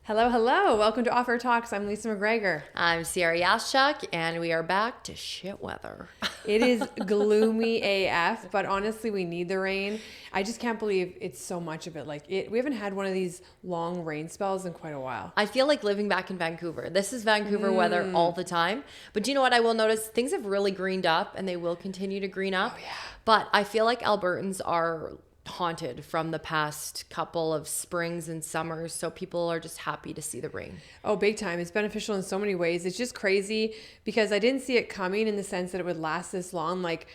Hello, hello. Welcome to Offer Talks. I'm Lisa McGregor. I'm Ciara Yaschuk, and we are back to shit weather. It is gloomy AF, but honestly, we need the rain. I just can't believe it's so much of it. We haven't had one of these long rain spells in quite a while. I feel like living back in Vancouver. This is Vancouver weather all the time. But do you know what I will notice? Things have really greened up, and they will continue to green up. Oh, yeah. But I feel like Albertans are haunted from the past couple of springs and summers, so people are just happy to see the rain. Oh, big time. It's beneficial in so many ways. It's just crazy because I didn't see it coming in the sense that it would last this long. Like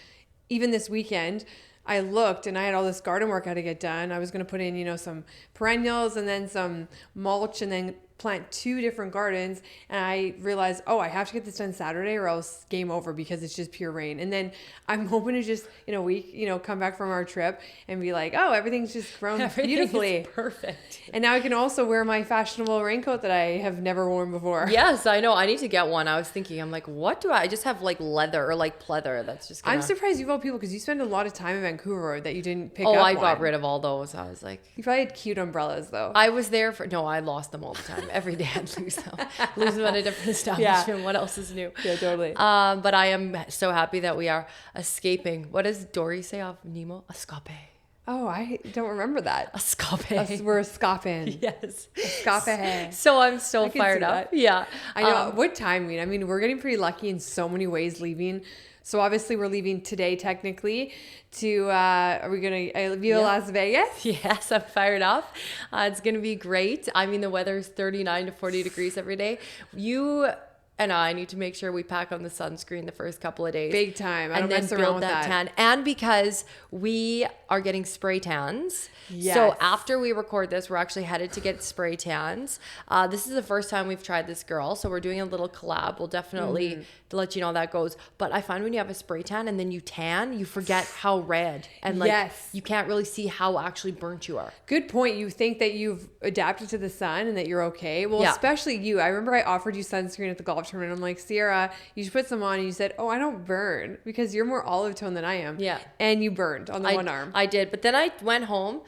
even this weekend, I looked and I had all this garden work I had to get done. I was going to put in, some perennials and then some mulch and then plant 2 different gardens. And I realized, I have to get this done Saturday or else game over because it's just pure rain. And then I'm hoping to just in a week, come back from our trip and be like, everything's just grown beautifully. Perfect. And now I can also wear my fashionable raincoat that I have never worn before. Yes, I know. I need to get one. I was thinking, I'm like, what do I just have like leather or like pleather that's just I'm surprised you've all people because you spend a lot of time in Vancouver that you didn't pick up I one. got rid of all those. I was like, You probably had cute umbrellas though. I was there I lost them all the time. Every day I'd lose them. Lose them at a different establishment. Yeah. What else is new? Yeah, totally. But I am so happy that we are escaping. What does Dory say off Nemo? Escape. Oh, I don't remember that. Escape. We're escaping. Yes. Escape. So I'm so I can fired see up. that. Yeah. I know. What timing? I mean, we're getting pretty lucky in so many ways leaving. So obviously we're leaving today technically to, are we going to Viva Las Vegas? Yes, I'm fired up. It's going to be great. I mean, the weather is 39 to 40 degrees every day. You and I need to make sure we pack on the sunscreen the first couple of days. Big time. I don't and then mess around build with that tan. And because we are getting spray tans. Yes. So after we record this, we're actually headed to get spray tans. This is the first time we've tried this girl. So we're doing a little collab. We'll definitely let you know how that goes. But I find when you have a spray tan and then you tan, you forget how red. And you can't really see how actually burnt you are. Good point. You think that you've adapted to the sun and that you're okay. Well, especially you. I remember I offered you sunscreen at the golf tournament. I'm like, Ciara, you should put some on. And you said, I don't burn because you're more olive tone than I am. Yeah. And you burned on the one arm. I did. But then I went home,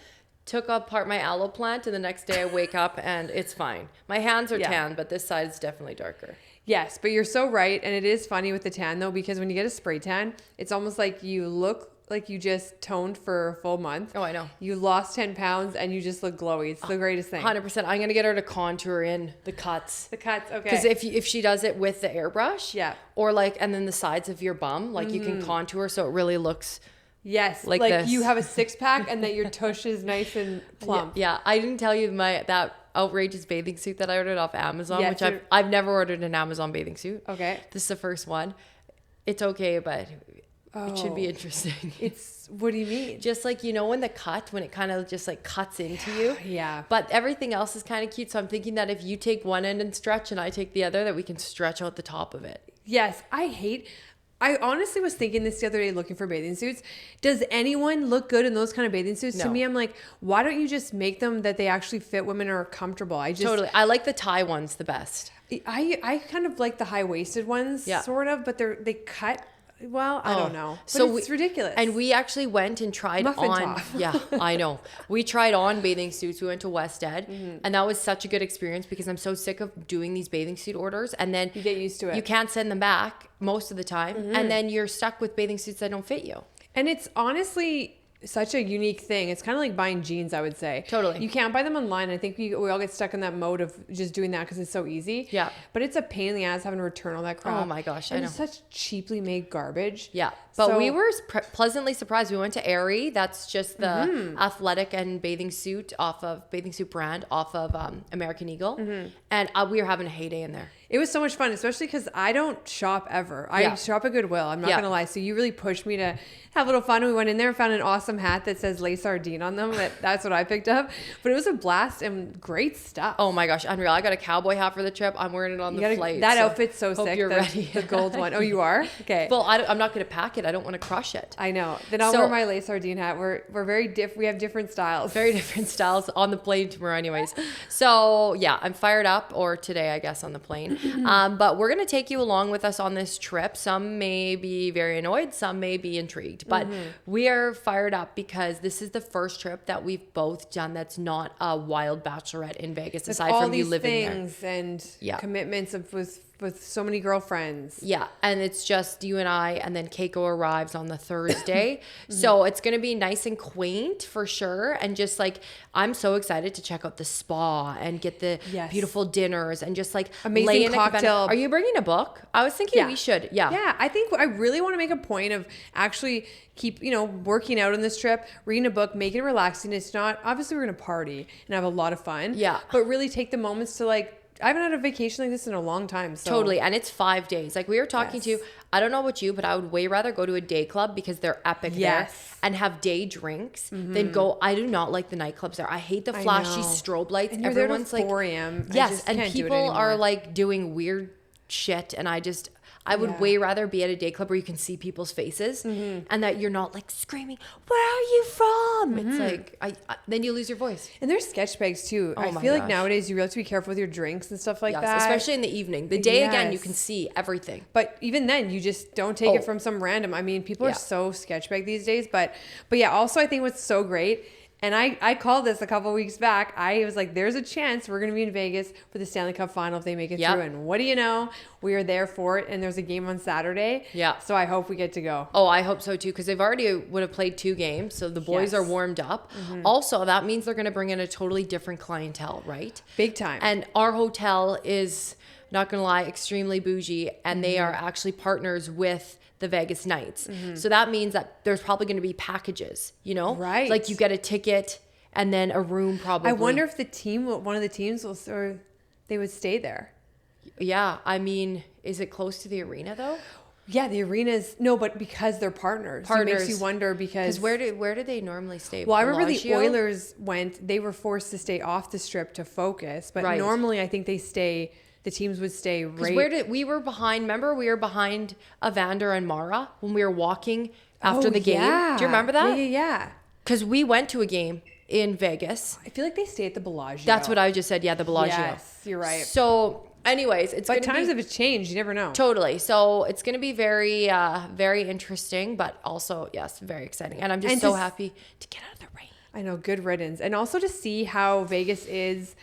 took apart my aloe plant, and the next day I wake up and it's fine. My hands are tan, but this side is definitely darker. Yes, but you're so right. And it is funny with the tan though, because when you get a spray tan, it's almost like you look like you just toned for a full month. Oh, I know. You lost 10 pounds and you just look glowy. It's the greatest thing. 100%. I'm going to get her to contour in the cuts. The cuts, okay. Because if she does it with the airbrush, or and then the sides of your bum, you can contour so it really looks... Yes, like this. You have a 6-pack and that your tush is nice and plump. Yeah, I didn't tell you that outrageous bathing suit that I ordered off Amazon, which I've never ordered an Amazon bathing suit. Okay. This is the first one. It's okay, but it should be interesting. What do you mean? Just when it kind of just cuts into you. Yeah. But everything else is kind of cute. So I'm thinking that if you take one end and stretch and I take the other, that we can stretch out the top of it. Yes. I honestly was thinking this the other day looking for bathing suits. Does anyone look good in those kind of bathing suits? No. To me, I'm like, why don't you just make them that they actually fit women or are comfortable? Totally. I like the tie ones the best. I kind of like the high-waisted ones, sort of, but they cut. Well, I don't know. But it's ridiculous. And we actually went and tried on. Yeah, I know. We tried on bathing suits. We went to West Ed, and that was such a good experience because I'm so sick of doing these bathing suit orders, and then you get used to it. You can't send them back most of the time, and then you're stuck with bathing suits that don't fit you. And it's honestly such a unique thing. It's kind of like buying jeans, I would say. Totally. You can't buy them online. I think we all get stuck in that mode of just doing that because it's so easy. Yeah. But it's a pain in the ass having to return all that crap. Oh my gosh, I know. It's such cheaply made garbage. Yeah. But we were pleasantly surprised. We went to Aerie. That's just the athletic and bathing suit brand off of American Eagle. And we were having a heyday in there. It was so much fun, especially because I don't shop ever. I shop at Goodwill. I'm not going to lie. So you really pushed me to have a little fun. We went in there and found an awesome hat that says Les Sardines on them. That's what I picked up. But it was a blast and great stuff. Oh my gosh, unreal. I got a cowboy hat for the trip. I'm wearing it on the flight. That outfit's so sick. You're ready. The gold one. Oh, you are? Okay. Well, I'm not going to pack it. I don't want to crush it. I know. Then I'll wear my Les Sardines hat. We're very different. We have different styles. Very different styles on the plane tomorrow anyways. So yeah, I'm fired up, or today I guess on the plane. But we're going to take you along with us on this trip. Some may be very annoyed, some may be intrigued, but we are fired up because this is the first trip that we've both done that's not a wild bachelorette in Vegas, aside from you living there. All these things and commitments with so many girlfriends. Yeah, and it's just you and I, and then Keiko arrives on the Thursday. So it's going to be nice and quaint for sure. And just like, I'm so excited to check out the spa and get the beautiful dinners and just like amazing lay in cocktail. Are you bringing a book? I was thinking we should. Yeah, I think I really want to make a point of actually keep, working out on this trip, reading a book, making it relaxing. It's not, obviously we're going to party and have a lot of fun. Yeah. But really take the moments to like, I haven't had a vacation like this in a long time. So. Totally. And it's 5 days. Like we were talking to, I don't know about you, but I would way rather go to a day club because they're epic there and have day drinks than go. I do not like the nightclubs there. I hate the flashy strobe lights. And everyone's there till like 4 a.m. Yes. And people are like doing weird shit. And I would way rather be at a day club where you can see people's faces and that you're not like screaming, "Where are you from?" It's like, then you lose your voice. And there's sketch bags too. I feel like nowadays you really have to be careful with your drinks and stuff like that. Especially in the evening. The day, again, you can see everything. But even then, you just don't take it from some random. I mean, people are so sketch bag these days. But yeah, also I think what's so great, and I called this a couple weeks back. I was like, there's a chance we're going to be in Vegas for the Stanley Cup Final if they make it through. And what do you know? We are there for it. And there's a game on Saturday. Yeah. So I hope we get to go. Oh, I hope so too. Because they've already would have played 2 games. So the boys are warmed up. Also, that means they're going to bring in a totally different clientele, right? Big time. And our hotel is, not going to lie, extremely bougie. And they are actually partners with the Vegas Knights. So that means that there's probably going to be packages, Right. Like you get a ticket and then a room probably. I wonder if one of the teams they would stay there. Yeah. I mean, is it close to the arena though? Yeah, the arena's but because they're partners. It makes you wonder because where do they normally stay? Well, I remember the Oilers they were forced to stay off the strip to focus, but normally I think the teams would stay right. We were behind, remember we were behind Evander and Mara when we were walking after the game. Yeah. Do you remember that? Yeah. Because we went to a game in Vegas. I feel like they stay at the Bellagio. That's what I just said. Yeah, the Bellagio. Yes, you're right. So anyways, but times have changed. You never know. Totally. So it's going to be very, very interesting, but also, yes, very exciting. And I'm just so happy to get out of the rain. I know. Good riddance. And also to see how Vegas is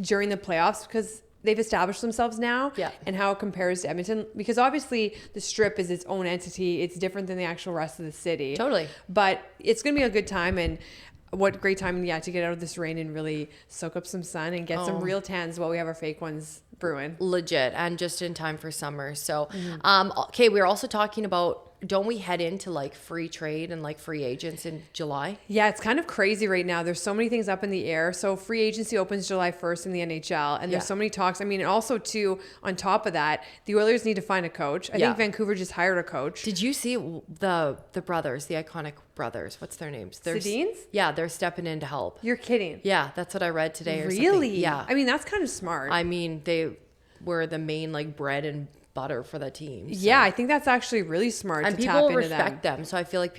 during the playoffs because they've established themselves now and how it compares to Edmonton because obviously the strip is its own entity. It's different than the actual rest of the city. Totally. But it's going to be a good time and what great time, to get out of this rain and really soak up some sun and get some real tans while we have our fake ones brewing. Legit. And just in time for summer. So, okay, we're also talking about, don't we head into like free trade and like free agents in July? Yeah, it's kind of crazy right now. There's so many things up in the air. So free agency opens July 1st in the NHL and there's so many talks. I mean, and also too, on top of that, the Oilers need to find a coach. I think Vancouver just hired a coach. Did you see the brothers, the iconic brothers? What's their names? Sedins? Yeah, they're stepping in to help. You're kidding. Yeah, that's what I read today or really? something. Yeah. I mean, that's kind of smart. I mean, they were the main like bread and butter for the team. So. Yeah, I think that's actually really smart and to tap into them. And people respect them. So I feel like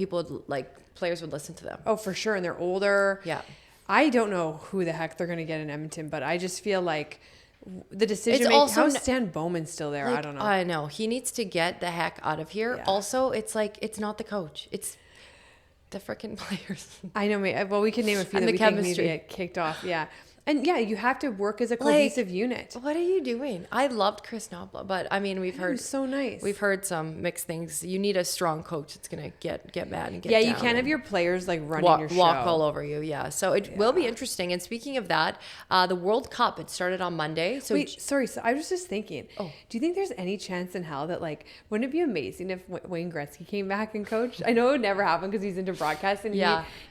players would listen to them. Oh, for sure. And they're older. Yeah. I don't know who the heck they're going to get in Edmonton, but I just feel like the decision making. How's Stan Bowman still there? I don't know. I know. He needs to get the heck out of here. Yeah. Also, it's like, it's not the coach. It's the freaking players. I know. Well, we can name a few that we think need to get kicked off. Yeah. And yeah, you have to work as a cohesive unit. What are you doing? I loved Chris Nobla, but I mean, we've heard he was so nice. We've heard some mixed things. You need a strong coach that's gonna get mad and get down. Yeah, you can't have your players like running your show. Walk all over you. Yeah, so it will be interesting. And speaking of that, the World Cup, it started on Monday. So wait, sorry. So I was just thinking. Oh, do you think there's any chance in hell that wouldn't it be amazing if Wayne Gretzky came back and coached? I know it would never happen because he's into broadcasting.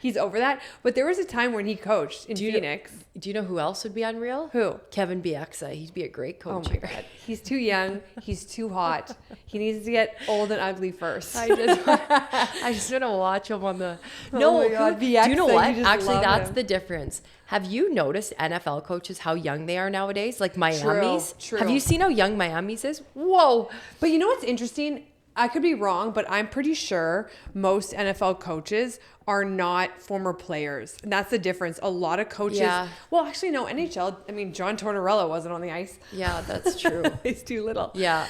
He's over that. But there was a time when he coached in Phoenix. Do you know who else would be unreal? Who? Kevin Bieksa. He'd be a great coach. Oh my God. He's too young. He's too hot. He needs to get old and ugly first. I just want to watch him on the. No, oh my God. Bieksa, do you know what? Actually, that's the difference. Have you noticed NFL coaches how young they are nowadays? Like Miami's. True. Have you seen how young Miami's is? Whoa. But you know what's interesting? I could be wrong, but I'm pretty sure most NFL coaches are not former players. And that's the difference. A lot of coaches, well, actually, no, NHL, I mean, John Tortorella wasn't on the ice. Yeah, that's true. He's too little. Yeah.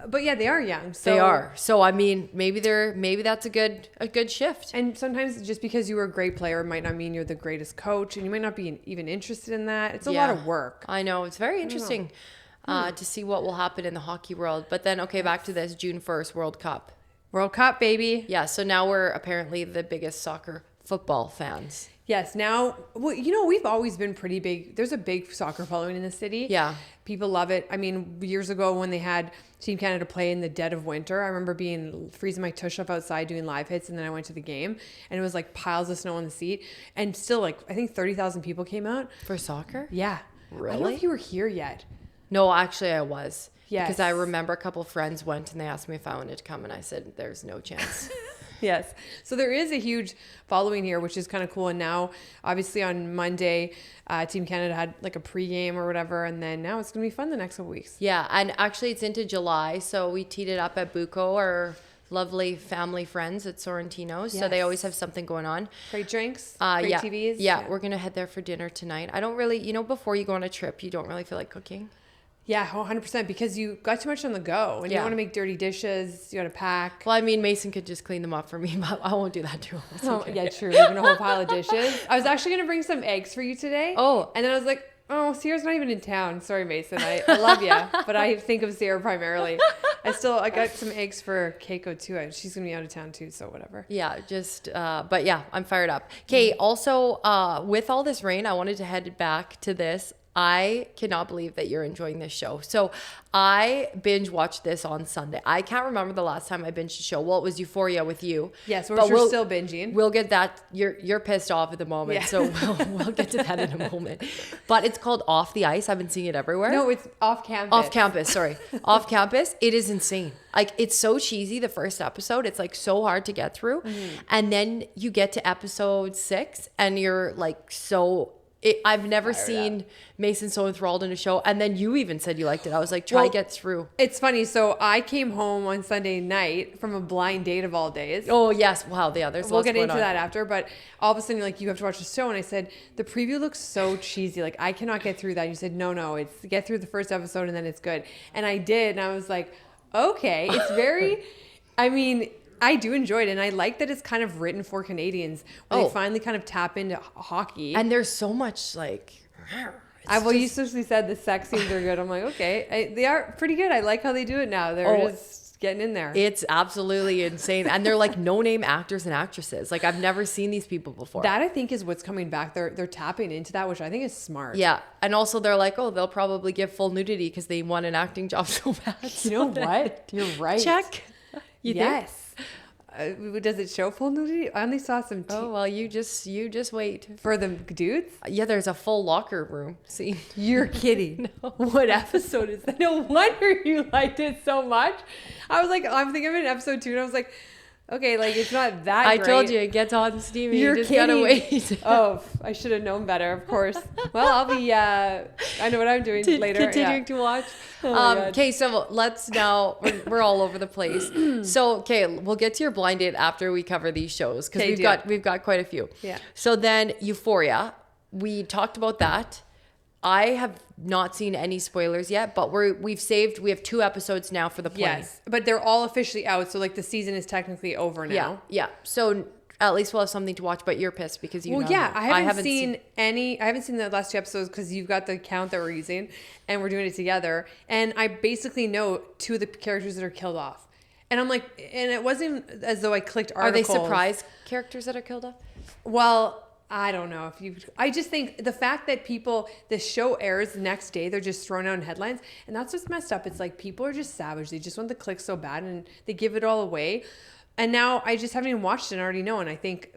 But yeah, they are young. So, they are. So, I mean, maybe that's a good shift. And sometimes just because you were a great player might not mean you're the greatest coach, and you might not be even interested in that. It's a lot of work. I know. It's very interesting to see what will happen in the hockey world. But then, okay, back to this June 1st World Cup. World Cup, baby. Yeah, so now we're apparently the biggest football fans. Yes. Now, well, you know, we've always been pretty big. There's a big soccer following in the city. Yeah. People love it. I mean, years ago when they had Team Canada play in the dead of winter, I remember freezing my tush up outside doing live hits, and then I went to the game, and it was like piles of snow on the seat, and still like I think 30,000 people came out. For soccer? Yeah. Really? I don't know if you were here yet. No, actually I was. Yes. Because I remember a couple of friends went and they asked me if I wanted to come, and I said, there's no chance. Yes. So there is a huge following here, which is kind of cool. And now, obviously, on Monday, Team Canada had like a pregame or whatever. And then now it's going to be fun the next couple weeks. Yeah. And actually, it's into July. So we teed it up at BUCO, our lovely family friends at Sorrentino's. Yes. So they always have something going on. Great drinks, great TVs. Yeah. We're going to head there for dinner tonight. I don't really, before you go on a trip, you don't really feel like cooking. Yeah, 100%, because you got too much on the go, and you don't want to make dirty dishes. You got to pack. Well, I mean, Mason could just clean them up for me, but I won't do that to him. Okay. Yeah, true. Leaving a whole pile of dishes. I was actually going to bring some eggs for you today. Oh. And then I was like, oh, Ciara's not even in town. Sorry, Mason. I love you, but I think of Ciara primarily. I got some eggs for Keiko too. She's going to be out of town too, so whatever. Yeah, but yeah, I'm fired up. Okay, also, with all this rain, I wanted to head back to this. I cannot believe that you're enjoying this show. So I binge watched this on Sunday. I can't remember the last time I binged a show. Well, it was Euphoria with you. Yes, we're still binging. We'll get that. You're pissed off at the moment, so we'll get to that in a moment. But it's called Off the Ice. I've been seeing it everywhere. No, it's Off Campus. Off Campus, sorry. Off Campus. It is insane. Like, it's so cheesy, the first episode. It's like so hard to get through. Mm-hmm. And then you get to episode 6 and you're like I've never seen Mason so enthralled in a show. And then you even said you liked it. I was like, get through. It's funny. So I came home on Sunday night from a blind date of all days. Oh, yes. Wow. Yeah, we'll get into that after. But all of a sudden, like, you have to watch the show. And I said, the preview looks so cheesy. Like, I cannot get through that. And you said, no, it's get through the first episode and then it's good. And I did. And I was like, okay. It's very, I mean, I do enjoy it, and I like that it's kind of written for Canadians when they finally kind of tap into hockey. And there's so much like. You especially said the sex scenes are good. I'm like, okay, they are pretty good. I like how they do it now. They're just getting in there. It's absolutely insane, and they're like no-name actors and actresses. Like, I've never seen these people before. That, I think, is what's coming back. They're tapping into that, which I think is smart. Yeah, and also they're like, they'll probably give full nudity because they want an acting job so bad. You know what? You're right. Check. Yes. Does it show full nudity? I only saw some. Well, you just wait for the dudes. Yeah, there's a full locker room scene. You're kidding. No. What episode is that? No wonder you liked it so much. I was like, I'm thinking of in episode 2, and I was like, okay, like, it's not that I great. told you, it gets hot and steamy. You're you just kidding. gotta wait. Oh, I should have known better, of course. Well, I'll be, I know what I'm doing later. Continuing to watch. Okay, so let's now, we're all over the place. So, okay, we'll get to your blind date after we cover these shows, because we've got quite a few. Yeah. So then Euphoria, we talked about that. I have not seen any spoilers yet, but we have 2 episodes now for the plane. Yes, but they're all officially out, so like the season is technically over now. Yeah. So at least we'll have something to watch, but you're pissed because I haven't seen the last 2 episodes because you've got the account that we're using and we're doing it together. And I basically know 2 of the characters that are killed off. And I'm like, and it wasn't as though I clicked articles. Are they surprise characters that are killed off? Well, I don't know I just think the fact that the show airs the next day, they're just thrown out in headlines. And that's what's messed up. It's like people are just savage. They just want the clicks so bad and they give it all away. And now I just haven't even watched it and I already know. And I think,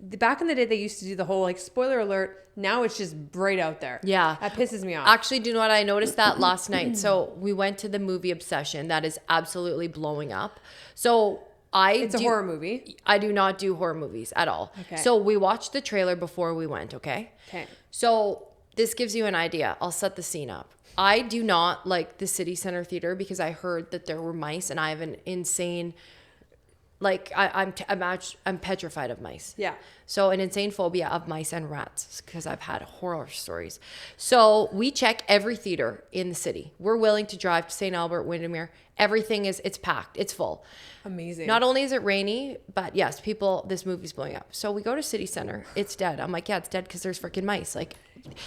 back in the day, they used to do the whole like spoiler alert. Now it's just right out there. Yeah. That pisses me off. Actually, do you know what? I noticed that last night. So we went to the movie Obsession. That is absolutely blowing up. So it's a horror movie. I do not do horror movies at all. Okay. So we watched the trailer before we went, okay? Okay. So this gives you an idea. I'll set the scene up. I do not like the City Center Theater because I heard that there were mice, and I have an insane, like I'm petrified of mice. Yeah. So an insane phobia of mice and rats because I've had horror stories. So we check every theater in the city. We're willing to drive to St. Albert, Windermere. Everything it's packed. It's full. Amazing. Not only is it rainy, but yes, this movie's blowing up. So we go to City Center. It's dead. I'm like, yeah, it's dead because there's freaking mice. Like,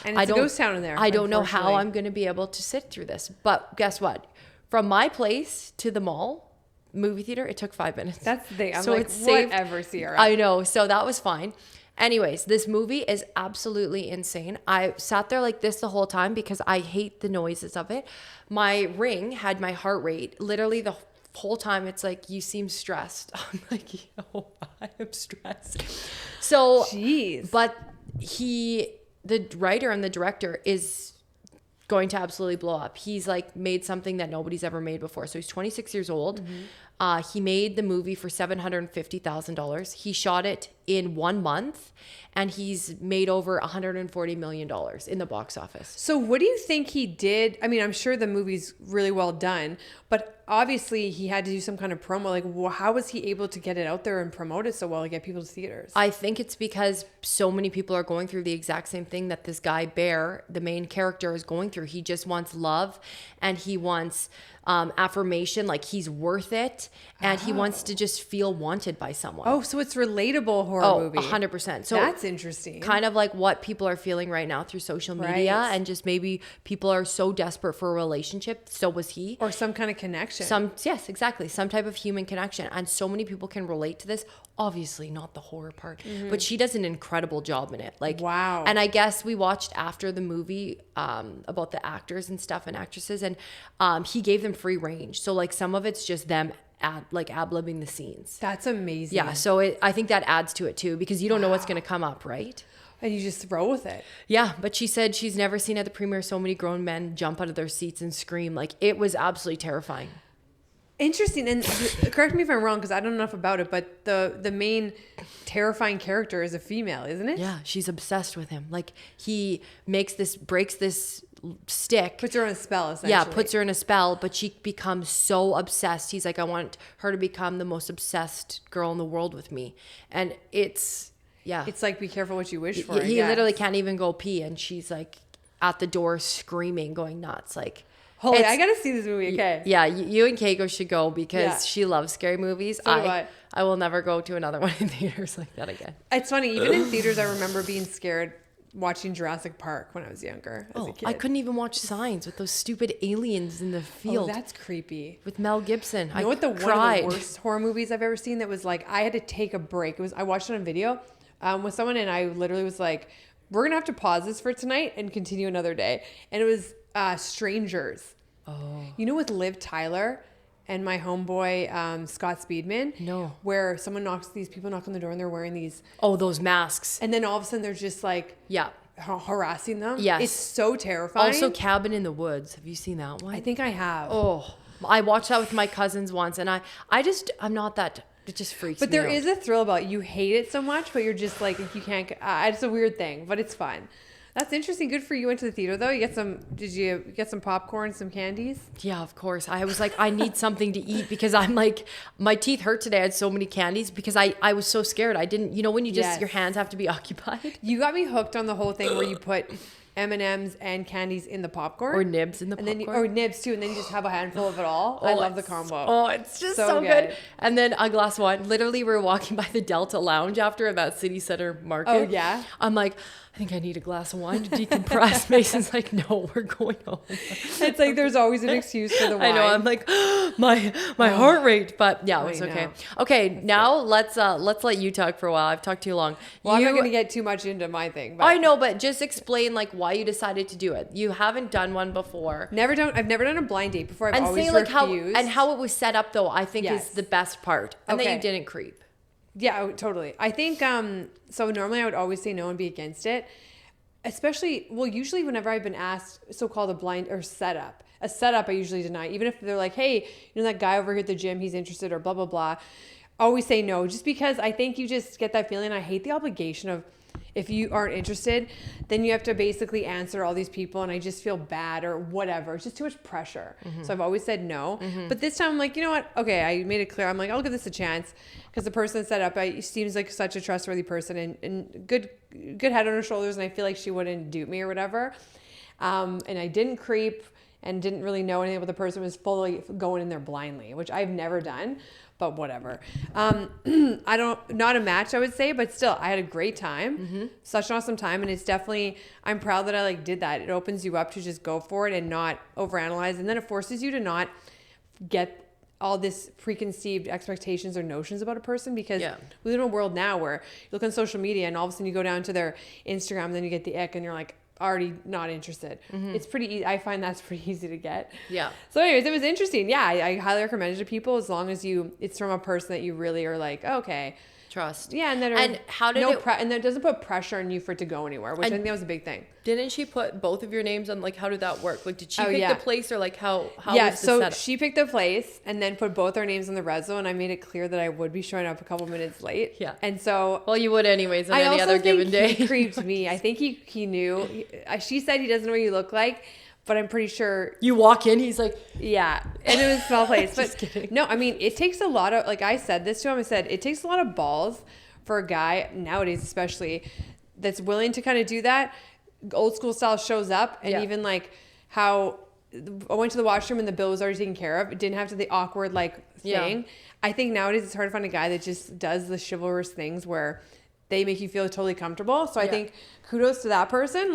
and it's a ghost town in there. I don't know how I'm going to be able to sit through this. But guess what? From my place to the mall, movie theater, it took 5 minutes. That's the thing. I'm so like, it's saved. Whatever, Ciara. I know. So that was fine. Anyways, this movie is absolutely insane. I sat there like this the whole time because I hate the noises of it. My ring had my heart rate literally the whole time. It's like, you seem stressed. I'm like, yo, I am stressed. So, jeez. But the writer and the director is going to absolutely blow up. He's like made something that nobody's ever made before. So he's 26 years old. He made the movie for $750,000. He shot it in 1 month, and he's made over $140 million in the box office. So what do you think he did? I mean, I'm sure the movie's really well done, but obviously he had to do some kind of promo. Like, how was he able to get it out there and promote it so well to get people to theaters? I think it's because so many people are going through the exact same thing that this guy Bear, the main character, is going through. He just wants love, and he wants affirmation, like he's worth it, and he wants to just feel wanted by someone. Oh, so it's relatable horror movie. 100%. So that's interesting. Kind of like what people are feeling right now through social media, Right. and just maybe people are so desperate for a relationship. So was he. Or some kind of connection. Yes, exactly. Some type of human connection. And so many people can relate to this. Obviously not the horror part, but she does an incredible job in it. Like, wow. And I guess we watched after the movie about the actors and stuff and actresses, and he gave them free range. So like some of it's just them ad-libbing the scenes. That's amazing. Yeah. So I think that adds to it too, because you don't know what's going to come up, right? And you just throw with it. Yeah, but she said she's never seen at the premiere so many grown men jump out of their seats and scream. Like, it was absolutely terrifying. Interesting. And correct me if I'm wrong, because I don't know enough about it, but the main terrifying character is a female, isn't it? Yeah, she's obsessed with him. Like, he breaks this stick. Puts her on a spell, essentially. Yeah, puts her in a spell, but she becomes so obsessed. He's like, I want her to become the most obsessed girl in the world with me. And it's like, be careful what you wish for. He literally can't even go pee, and she's like at the door screaming, going nuts. Like, holy, I gotta see this movie. Okay. Yeah, you and Keiko should go because she loves scary movies. So do I. I will never go to another one in theaters like that again. It's funny, even in theaters, I remember being scared watching Jurassic Park when I was younger as a kid. I couldn't even watch Signs with those stupid aliens in the field. Oh, that's creepy. With Mel Gibson. You know what? One of the worst horror movies I've ever seen that was like, I had to take a break. I watched it on video with someone, and I literally was like, we're going to have to pause this for tonight and continue another day. And it was Strangers. Oh. You know, with Liv Tyler and my homeboy Scott Speedman? No. Where these people knock on the door and they're wearing these. Oh, those masks. And then all of a sudden they're just like. Yeah. Harassing them. Yes. It's so terrifying. Also, Cabin in the Woods. Have you seen that one? I think I have. Oh, I watched that with my cousins once, and I'm not that. It just freaks me out. But there is a thrill about it. You hate it so much, but you're just like, you can't. It's a weird thing, but it's fun. That's interesting. Good for you. Went to the theater though. Did you get some popcorn, some candies? Yeah, of course. I was like, I need something to eat because I'm like, my teeth hurt today. I had so many candies because I was so scared. I didn't, when you just, your hands have to be occupied. You got me hooked on the whole thing where you put M&Ms and candies in the popcorn. Or nibs in the popcorn. Or nibs too. And then you just have a handful of it all. I love the combo. Oh, it's just so good. And then a glass of wine. Literally, we were walking by the Delta Lounge after that City Center market. Oh, yeah? I'm like, I think I need a glass of wine to decompress. Mason's like, no, we're going home. It's like there's always an excuse for the wine. I know. I'm like, my heart rate. But yeah, it was okay. Okay, now let's let you talk for a while. I've talked too long. Well, I'm not going to get too much into my thing. But I know, but just explain like why you decided to do it. You haven't done one before. I've never done a blind date before. I've always refused. How it was set up though, I think is the best part. And that you didn't creep. Yeah, totally. I think, so normally I would always say no and be against it. Usually whenever I've been asked so-called a blind or setup, I usually deny. Even if they're like, hey, that guy over here at the gym, he's interested or blah, blah, blah. I always say no, just because I think you just get that feeling. I hate the obligation of, if you aren't interested, then you have to basically answer all these people, and I just feel bad or whatever. It's just too much pressure. So I've always said no. But this time I'm like, you know what? Okay, I made it clear. I'm like, I'll give this a chance, because the person that set up seems like such a trustworthy person, and good head on her shoulders, and I feel like she wouldn't dupe me or whatever. And I didn't creep and didn't really know anything about the person, was fully going in there blindly, which I've never done, but whatever. Not a match, I would say, but still, I had a great time. Such an awesome time. And it's definitely, I'm proud that I did that. It opens you up to just go for it and not overanalyze. And then it forces you to not get all this preconceived expectations or notions about a person, because we live in a world now where you look on social media and all of a sudden you go down to their Instagram and then you get the ick and you're like, already not interested. It's pretty easy. I find that's pretty easy to get. So anyways, it was interesting. I highly recommend it to people, as long as it's from a person that you really are like, okay, trust. And that and that doesn't put pressure on you for it to go anywhere, which I think that was a big thing. Didn't she put both of your names on? Like, how did that work? Like, did she pick the place, or like how was the setup? She picked the place and then put both our names on the reso, and I made it clear that I would be showing up a couple minutes late. And so, well, you would anyways on any other given day. He creeped me. I think he knew. She said he doesn't know what you look like, but I'm pretty sure you walk in, he's like, and it was a small place. Just kidding. No, I mean, it takes a lot of, like I said this to him, I said, it takes a lot of balls for a guy nowadays, especially, that's willing to kind of do that. Old school style shows up, and even like how I went to the washroom and the bill was already taken care of. It didn't have to the awkward thing. I think nowadays it's hard to find a guy that just does the chivalrous things where they make you feel totally comfortable. So I think kudos to that person,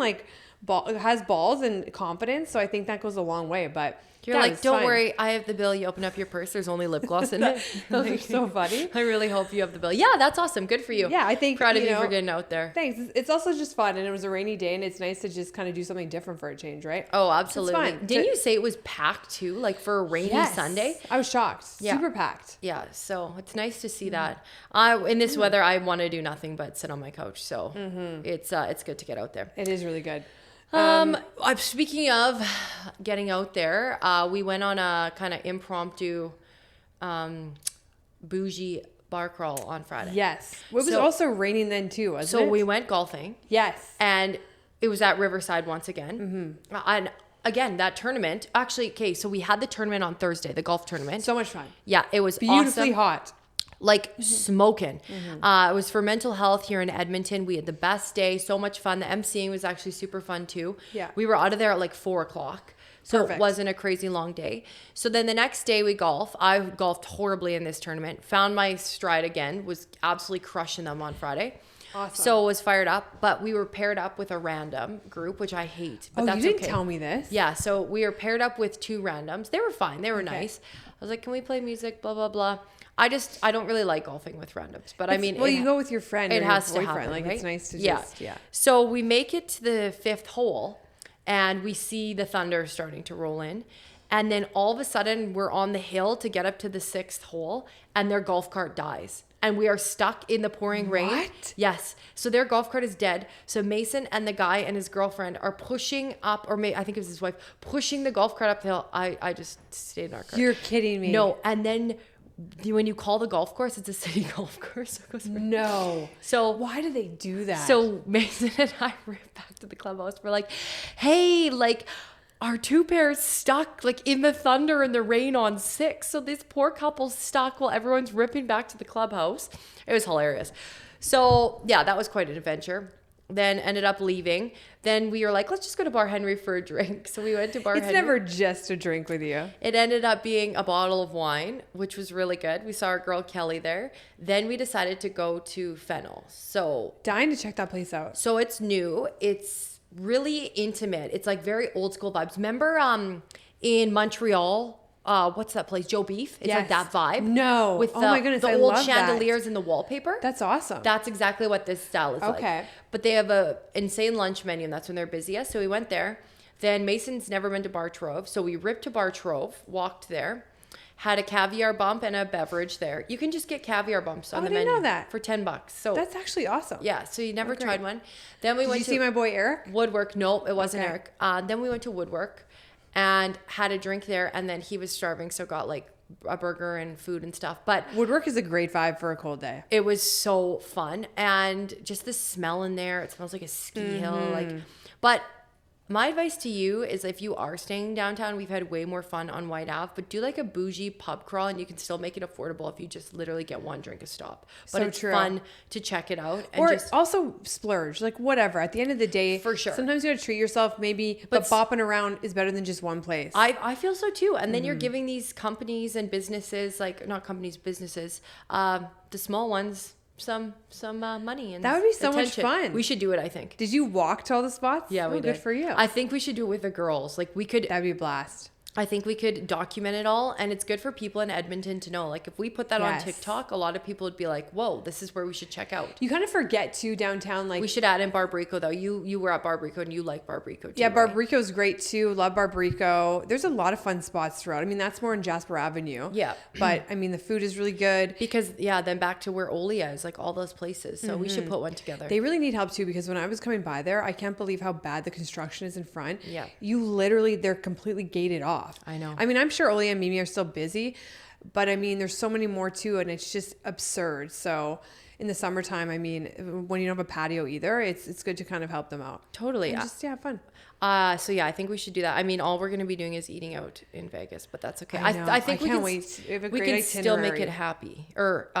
has balls and confidence. So I think that goes a long way. But you're like, don't worry, I have the bill. You open up your purse, there's only lip gloss in it. Those are so funny. I really hope you have the bill. Yeah, that's awesome. Good for you. Yeah, I think, proud of you for getting out there. Thanks. It's also just fun, and it was a rainy day, and it's nice to just kind of do something different for a change, right? Oh, absolutely. Didn't you say it was packed too, like for a rainy Sunday? I was shocked. Super packed. Yeah, so it's nice to see that. In this weather, I want to do nothing but sit on my couch, so it's good to get out there. It is really good. Speaking of getting out there, we went on a kind of impromptu bougie bar crawl on Friday. Yes. It was also raining then too, wasn't it? So we went golfing. Yes. And it was at Riverside once again. And again, that tournament, actually, so we had the tournament on Thursday, the golf tournament. So much fun. Yeah, it was beautifully awesome. hot. Like smoking. It was for mental health here in Edmonton. We had the best day, so much fun. The emceeing was actually super fun too. Yeah. We were out of there at like 4:00. So Perfect. It wasn't a crazy long day. So then the next day we golf. I golfed horribly in this tournament. Found my stride again. Was absolutely crushing them on Friday. Awesome. So was fired up. But we were paired up with a random group, which I hate. But that's you didn't tell me this. Yeah. So we were paired up with two randoms. They were fine. They were nice. I was like, can we play music? Blah, blah, blah. I don't really like golfing with randoms, but you go with your friend. It or has your to boyfriend. happen, It's right? nice to just So we make it to the 5th hole, and we see the thunder starting to roll in, and then all of a sudden we're on the hill to get up to the 6th hole, and their golf cart dies. And we are stuck in the pouring rain. What? Yes. So their golf cart is dead. So Mason and the guy and his girlfriend are pushing up, I think it was his wife, pushing the golf cart up the hill. I just stayed in our car. You're kidding me. No. And then when you call the golf course, it's a city golf course. No. So why do they do that? So Mason and I ran back to the clubhouse. We're like, hey, our two pairs stuck in the thunder and the rain on 6. So this poor couple's stuck while everyone's ripping back to the clubhouse. It was hilarious. So yeah, that was quite an adventure. Then ended up leaving. Then we were like, let's just go to Bar Henry for a drink. So we went to Bar Henry. It's never just a drink with you. It ended up being a bottle of wine, which was really good. We saw our girl Kelly there. Then we decided to go to Fennel. So dying to check that place out. So it's new. It's really intimate. It's like very old school vibes. Remember in Montreal, what's that place? Joe Beef? It's like that vibe. No. With my goodness, the old chandeliers and the wallpaper. That's awesome. That's exactly what this style is like. Okay. But they have a insane lunch menu, and that's when they're busiest. So we went there. Then Mason's never been to Bar Trove. So we ripped to Bar Trove, walked there, had a caviar bump and a beverage there. You can just get caviar bumps on the menu. I didn't know that. For $10. So that's actually awesome. Yeah. So you never tried one. Then we went to... Did you see my boy Eric? Woodwork. No, it wasn't Eric. Then we went to Woodwork and had a drink there, and then he was starving, so got a burger and food and stuff. But Woodwork is a great vibe for a cold day. it was so fun, and just the smell in there. It smells like a ski hill. Like, but my advice to you is if you are staying downtown, we've had way more fun on White Ave, but do like a bougie pub crawl, and you can still make it affordable if you just literally get one drink a stop. But So it's true. fun to check it out. And Or just, also splurge, like whatever. At the end of the day, For sure. sometimes you gotta treat yourself, maybe, but bopping around is better than just one place. I feel so too. And then you're giving these companies and businesses, like not companies, businesses, the small ones, some money. And That would be so much attention. fun. We should do it, I think. Did you walk to all the spots? Yeah, Oh, we good did. for you. I think we should do it with the girls. Like we could, That'd be a blast. I think we could document it all, and it's good for people in Edmonton to know. Like if we put that on Yes. TikTok, a lot of people would be like, "Whoa, this is where we should check out." You kind of forget too downtown, like We should add in Barbarico though. You were at Barbarico and you like Barbarico too. yeah, right? Barbarico's great too. Love Barbarico. There's a lot of fun spots throughout. I mean, that's more in Jasper Avenue. Yeah. But I mean, the food is really good. Because then back to where Olia is, like all those places. So we should put one together. They really need help too, because when I was coming by there, I can't believe how bad the construction is in front. Yeah. You literally, they're completely gated off. I know. I mean, I'm sure Oli and Mimi are still busy, but I mean, there's so many more too, and it's just absurd. So in the summertime, I mean, when you don't have a patio either, it's good to kind of help them out. Totally. And just, yeah, fun. So yeah, I think we should do that. I mean, all we're going to be doing is eating out in Vegas, but that's okay. I know. I think I we can't can, wait. We have a we great can still make itinerary. it happy or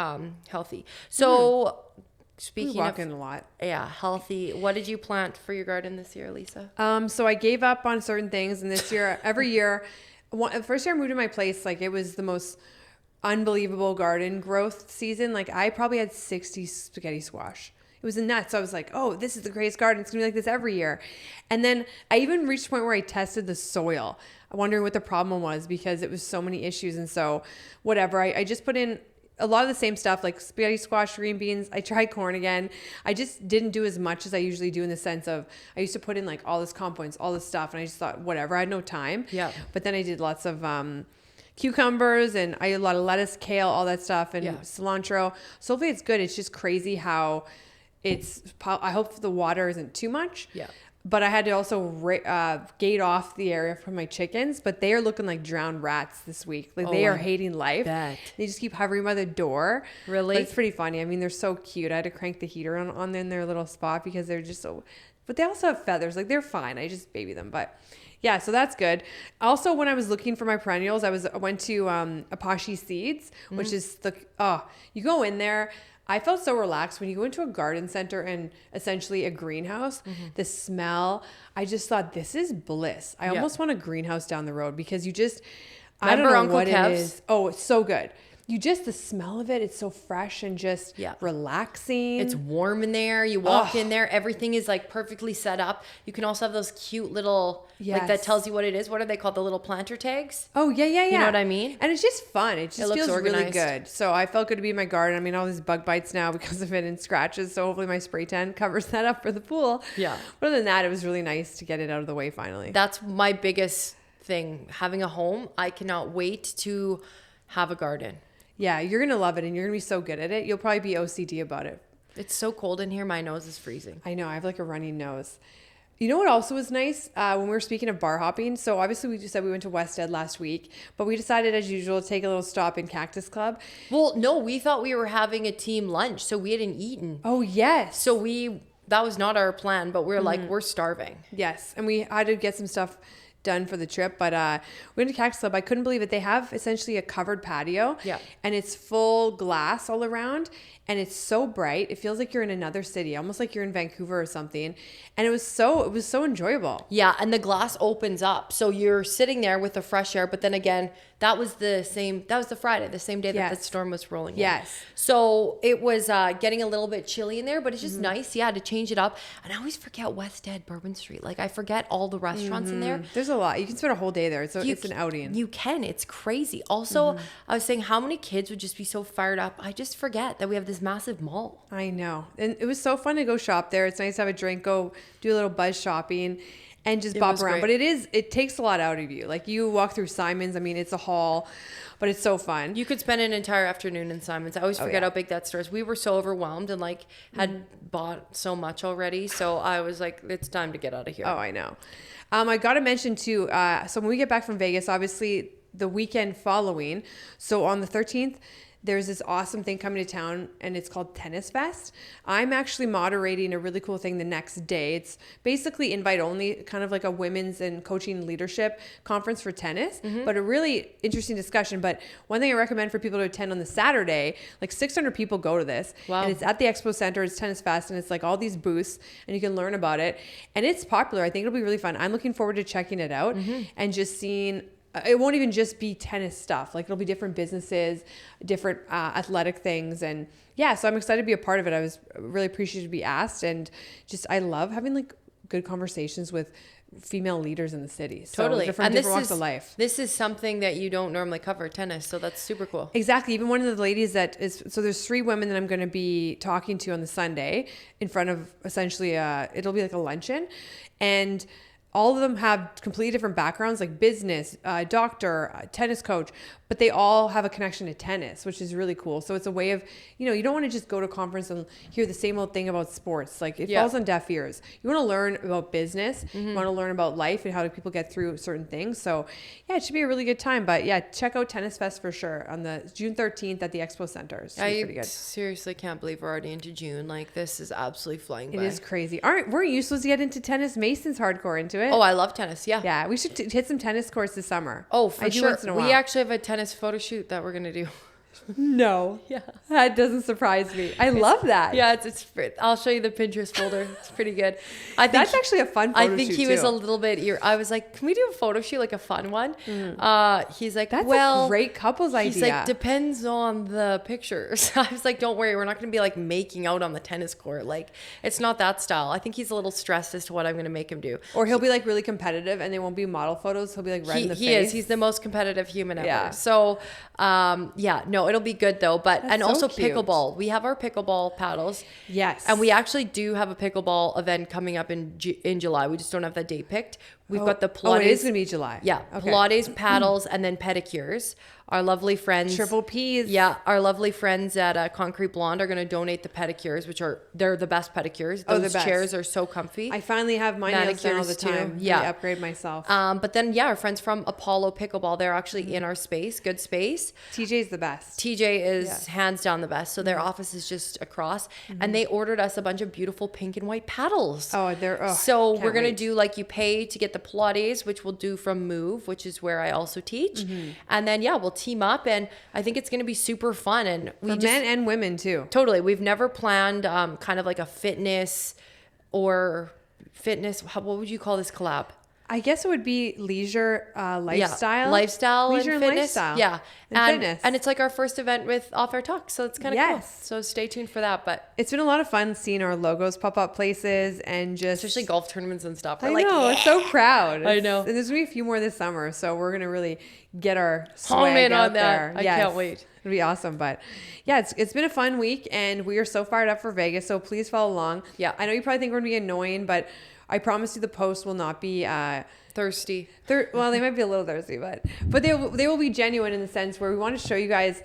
healthy. So We speaking walk of in a lot. healthy, what did you plant for your garden this year, Lisa? So I gave up on certain things, and this year, every year, the first year I moved to my place, like it was the most unbelievable garden growth season. Like I probably had 60 spaghetti squash. It was nuts. So I was like, oh, this is the greatest garden. It's gonna be like this every year. And then I even reached a point where I tested the soil, wondering what the problem was, because it was so many issues. And so whatever, I just put in a lot of the same stuff, like spaghetti squash, green beans. I tried corn again. I just didn't do as much as I usually do, in the sense of I used to put in like all this compost, all this stuff, and I just thought, whatever, I had no time. Yeah. But then I did lots of cucumbers, and I did a lot of lettuce, kale, all that stuff, and cilantro. So hopefully it's good. It's just crazy how I hope the water isn't too much. Yeah. But I had to also gate off the area from my chickens, but they are looking like drowned rats this week. Like they are hating life. bet. They just keep hovering by the door. Really? But it's pretty funny. I mean, they're so cute. I had to crank the heater on in their little spot because they're just so, but they also have feathers. Like they're fine. I just baby them. But yeah, so that's good. Also, when I was looking for my perennials, I went to Apache Seeds, which is you go in there. I felt so relaxed when you go into a garden center and essentially a greenhouse. The smell, I just thought, this is bliss. I almost want a greenhouse down the road, because you just, I don't Remember know Uncle what Kev's? it is. Oh, it's so good. The smell of it, it's so fresh and just relaxing. It's warm in there. You walk in there, everything is like perfectly set up. You can also have those cute little, like that tells you what it is. What are they called? The little planter tags? Oh, yeah. You know what I mean? And it's just fun. It just looks feels really organized. good. So I felt good to be in my garden. I mean, all these bug bites now because of it and scratches. So hopefully my spray tan covers that up for the pool. Yeah. But other than that, it was really nice to get it out of the way finally. That's my biggest thing. Having a home, I cannot wait to have a garden. Yeah, you're going to love it, and you're going to be so good at it. You'll probably be OCD about it. It's so cold in here. My nose is freezing. I know. I have like a runny nose. You know what also was nice when we were speaking of bar hopping? So obviously we just said we went to West Ed last week, but we decided as usual to take a little stop in Cactus Club. Well, no, we thought we were having a team lunch, so we hadn't eaten. Oh, yes. So that was not our plan, but we're like, we're starving. Yes. And we had to get some stuff done for the trip, but we went to Cactus Club. I couldn't believe it. They have essentially a covered patio, and it's full glass all around, and it's so bright. It feels like you're in another city, almost like you're in Vancouver or something. And it was so enjoyable. Yeah, and the glass opens up, so you're sitting there with the fresh air. But then again, that was the Friday, the same day that the storm was rolling in. Yes. So it was getting a little bit chilly in there, but it's just nice, to change it up. And I always forget West Ed, Bourbon Street. Like I forget all the restaurants in there. There's a lot. You can spend a whole day there. It's an outing. You can. It's crazy. Also, I was saying how many kids would just be so fired up. I just forget that we have this massive mall. I know. And it was so fun to go shop there. It's nice to have a drink, go do a little buzz shopping and just bop around. Great. But it takes a lot out of you. Like you walk through Simon's. I mean, it's a haul, but it's so fun. You could spend an entire afternoon in Simon's. I always forget how big that store is. We were so overwhelmed and had bought so much already. So I was like, it's time to get out of here. Oh, I know. I got to mention too, so when we get back from Vegas, obviously the weekend following. So on the 13th, there's this awesome thing coming to town, and it's called Tennis Fest. I'm actually moderating a really cool thing the next day. It's basically invite only, kind of like a women's and coaching leadership conference for tennis, but a really interesting discussion. But one thing I recommend for people to attend on the Saturday, like 600 people go to this. Wow. And it's at the Expo Center. It's Tennis Fest, and it's like all these booths, and you can learn about it. And it's popular. I think it'll be really fun. I'm looking forward to checking it out and just seeing. It won't even just be tennis stuff. Like, it'll be different businesses, different athletic things. And yeah, so I'm excited to be a part of it. I was really appreciative to be asked. And just, I love having like good conversations with female leaders in the city. So Totally. different walks of life. This is something that you don't normally cover, tennis. So that's super cool. Exactly. Even one of the ladies that is, so there's 3 women that I'm going to be talking to on the Sunday in front of essentially, it'll be like a luncheon. And all of them have completely different backgrounds, like business, doctor, tennis coach, but they all have a connection to tennis, which is really cool. So it's a way of, you don't want to just go to a conference and hear the same old thing about sports. Like, it falls on deaf ears. You want to learn about business. You want to learn about life and how do people get through certain things. So yeah, it should be a really good time. But yeah, check out Tennis Fest for sure on the June 13th at the Expo Center. It's pretty good. Seriously can't believe we're already into June. Like, this is absolutely flying by. It is crazy. Weren't you supposed to get into tennis? Mason's hardcore into it. Oh, I love tennis. Yeah. Yeah, we should hit some tennis courts this summer. Oh, for sure. Once in a while. We actually have a tennis photo shoot that we're going to do. No. Yeah. That doesn't surprise me. I love that. Yeah, it's I'll show you the Pinterest folder. It's pretty good. I think that's actually a fun photo shoot. I think he was a little bit I was like, can we do a photo shoot, like a fun one? He's like, that's well, a great couples idea. He's like, depends on the pictures. I was like, don't worry, we're not going to be like making out on the tennis court. Like, it's not that style. I think he's a little stressed as to what I'm going to make him do. Or he'll be like really competitive and they won't be model photos. He'll be like red in the face. He's the most competitive human ever. Yeah. So, no, it'll be good though. But That's also so cute. pickleball. We have our pickleball paddles. Yes. And we actually do have a pickleball event coming up in July. We just don't have that date picked. We've got the Pilates. Oh, it is going to be July. Yeah. Okay. Pilates, paddles, and then pedicures. Our lovely friends. Triple P's. Yeah. Our lovely friends at Concrete Blonde are going to donate the pedicures, they're the best pedicures. Those the best. chairs are so comfy. I finally have my nails done all the Manicures too. time. Yeah. Really upgrade myself. But then, our friends from Apollo Pickleball, they're actually in our space, good space. TJ's the best. TJ is hands down the best. So their office is just across, and they ordered us a bunch of beautiful pink and white paddles. So we're going to do like you pay to get the Pilates, which we'll do from Move, which is where I also teach. And then, we'll team up, and I think it's going to be super fun. And for men and women too. Totally. We've never planned kind of like a fitness. What would you call this collab? I guess it would be leisure, lifestyle. Yeah. Lifestyle leisure and fitness. lifestyle. Yeah. And fitness. And it's like our first event with Off Air Talk. So it's kind of cool. So stay tuned for that. But it's been a lot of fun seeing our logos pop up places and just. Especially golf tournaments and stuff. I know. It's so proud. I know. And there's going to be a few more this summer. So we're going to really get our swag out there. I can't wait. It'll be awesome. But yeah, it's been a fun week and we are so fired up for Vegas. So please follow along. Yeah. I know you probably think we're going to be annoying, but I promise you the post will not be thirsty. Well, they might be a little thirsty, but they will be genuine in the sense where we want to show you guys.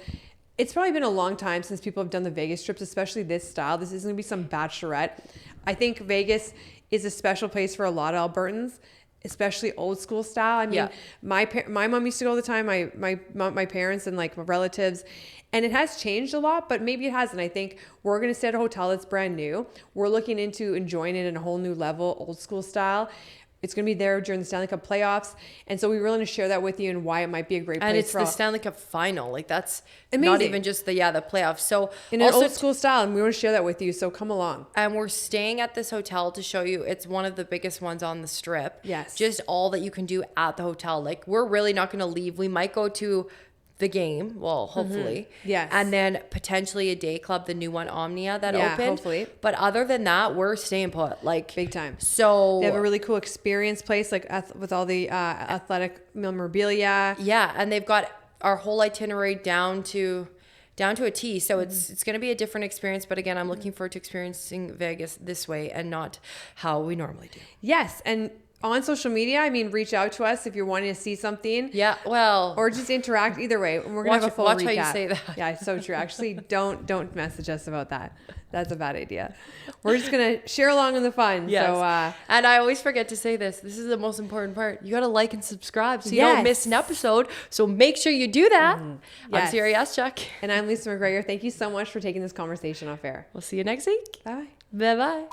It's probably been a long time since people have done the Vegas trips, especially this style. This isn't going to be some bachelorette. I think Vegas is a special place for a lot of Albertans, especially old school style. I mean, my mom used to go all the time. My parents and like my relatives. And it has changed a lot, but maybe it hasn't. I think we're going to stay at a hotel that's brand new. We're looking into enjoying it in a whole new level, old school style. It's going to be there during the Stanley Cup playoffs. And so we really want to share that with you and why it might be a great place. And it's the Stanley Cup final. Like that's amazing. Not even just the playoffs. So in an old school style, and we want to share that with you. So come along. And we're staying at this hotel to show you. It's one of the biggest ones on the strip. Yes. Just all that you can do at the hotel. Like we're really not going to leave. We might go to the game, well, hopefully. Yes. And then potentially a day club, the new one, Omnia, that opened. Hopefully. But other than that, we're staying put, like big time. So they have a really cool experience place, like with all the athletic memorabilia. Yeah, and they've got our whole itinerary down to a T. So it's going to be a different experience. But again, I'm looking forward to experiencing Vegas this way and not how we normally do. Yes, and on social media, I mean, reach out to us if you're wanting to see something. Yeah, well, Or just interact either way. And we're going to have a full watch recap. how you say that. Yeah, it's so true. Actually, don't message us about that. That's a bad idea. We're just going to share along in the fun. Yes. So, and I always forget to say this. This is the most important part. You got to like and subscribe so you Yes. don't miss an episode. So make sure you do that. Yes. I'm Ciara Yaschuk. and I'm Lisa McGregor. Thank you so much for taking this conversation off air. We'll see you next week. Bye. Bye-bye.